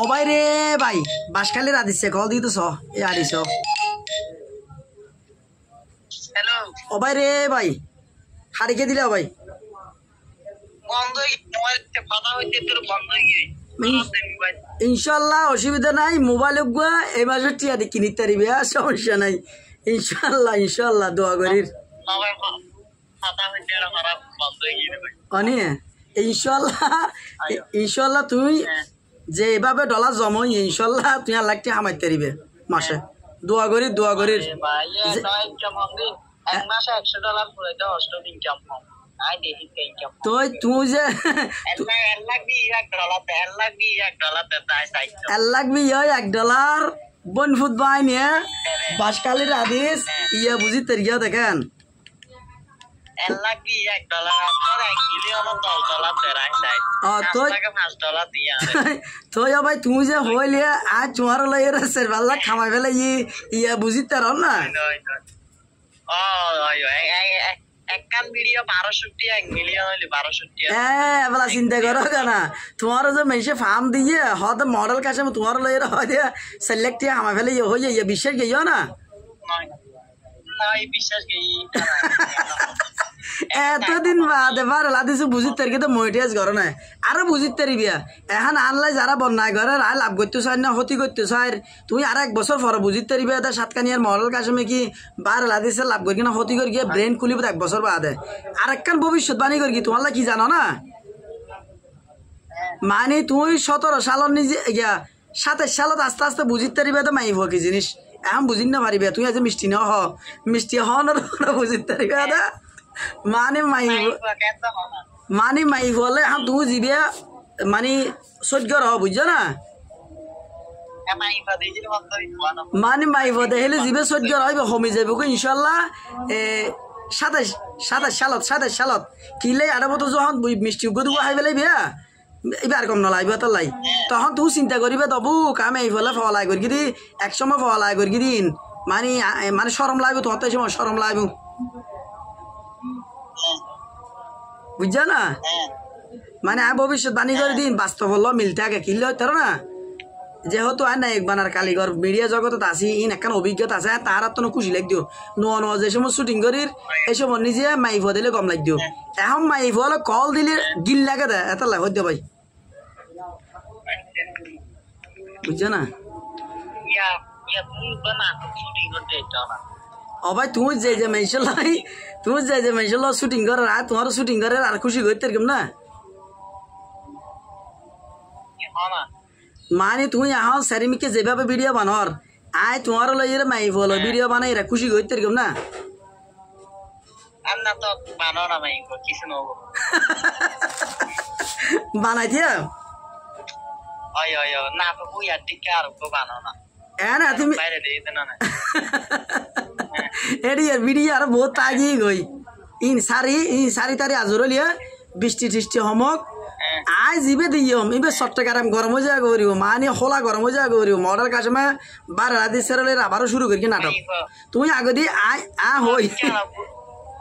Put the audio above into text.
ও ভাই রে ভাই বাসখালী রাদিছে কল দিতে ছ এ আরিছ হ্যালো ও ভাই রে ভাই হারিকে দিলে ভাই বন্ধ মোবাইল কথা হইতে তোর বন্ধ হয়ে ইনশাল্লাহ অসুবিধা নাই মোবাইল গুয়া এই মাসে টিয়া দি কিনিতে পারিবে সমস্যা নাই ইনশাল্লাহ ইনশাল্লাহ দোয়া করির কথা হইতে খারাপ বন্ধ হয়ে যাবে অনি ইনশাল্লাহ ইনশাল্লাহ তুই যে এভাবে ডলার জমাই ইনশাল্লাহ তুই আর লাগতে হামাইতে পারিবে মাসে দোয়া করির ভাই ইনকাম হবে এক মাসে $100 পুরো এটা অস্ট্রেল ইনকাম হবে আই দেখি ইনকাম তুই যে লাগবি $1 বনফুট বাই নিয়ে বাসকালীর আদেশ ইয়া বুঝি তেরিয়া দেখেন তো ভাই তুমি যে হইলে আজ তোমার লইয়ে সেরবাল্লা খামাই ফেলে ইয়া বুঝি তার না চিন্তা করো কেনা তোমার যে মেসে ফার্ম দিয়ে হয়তো মডেল কাছে তোমার লইয়ে হয় সিলেক্ট আমার ফেলে হয়ে যায় বিশ্বাস গেও না এতদিন বাদে বারলা দিছো বুঝিত তারিখে তো মইটিয়াজ ঘর নাই আরো বুঝিত তারিবিয়া এখন আনলাই যারা বন্যায় ঘরে রায় লাভ করতে চাই না ক্ষতি করতে চাই তুমি আর 1 বছর পরে বুঝিত তারিবে এটা সাতকানিয়ার মডেল কাশমে কি বারলা দিছে লাভ করি না ক্ষতি করি গিয়ে ব্রেন খুলিব 1 বছর বাদে আর একখান ভবিষ্যৎবাণী করি তোমার কি জানো না মানে তুই 17 সালের নিজে গিয়া 27 সালত আস্তে আস্তে বুঝিত তারিবে তো মাইব কি জিনিস এখন বুঝিন না পারিবে তুই আজ মিষ্টি না মিষ্টি হন বুঝিত তারিবে এটা মানে মাই হলে এখন তুই যাবি মানে 14 হ বুঝছো না মানে মাই দেখলে যাবে 14 হইব কমি যাব ইনশাল্লাহ 27 সালত কিলে আর মতো যখন মিষ্টি গদু হাই পেলাই বিয়া এবার কম নলাইব তো লাই তখন তুই চিন্তা করিবে তবু কামে এই ফলে ফলাই করি দি একসময় ফলাই করি দিন মানে মানে সরম লাগবে তোমার তো সময় সরম লাগবে বুঝছো না মানে ভবিষ্যৎবাণী করে দিন বাস্তব হলো মিলতে আগে কিনলে হইতে না যেহেতু আর না একবার আর কালীগড় মিডিয়া জগতত আছি ইন একখান অভিজ্ঞতা আছে তার তো খুশি লাগ দিও ন যে সময় শুটিং করির এই সময় নিজে মাইফ দিলে কম লাগ দিও এখন মাইফ হলে কল দিলে গিল লাগে দে এত লাগ হইতে ভাই বুঝছো না ও ভাই তুমি যে মেশলাই তুমি যে মেশল শুটিং করে আর তোমার শুটিং করে আর খুশি করতে কেম না মানে তুমি এখন সেরিমিকে যেভাবে ভিডিও বানর আয় তোমার লইয়ে মাই বলো ভিডিও বানাই এরা খুশি করতে কেম না বানাই দিয়া না তুমি ভিডিও আর বহুত আগিয়ে গই ইন সারি তারি আজর লিয়া বৃষ্টি টিষ্টি হমক আই জিবে দিয়ম ইবে চট্টগ্রাম গরম হয়ে যায় করিব মানে খোলা গরম হয়ে যায় করিব মডেল কাশমা 12 রাতি সেরলে আবারও শুরু করি নাটক তুমি আগে দিয়ে আয় হই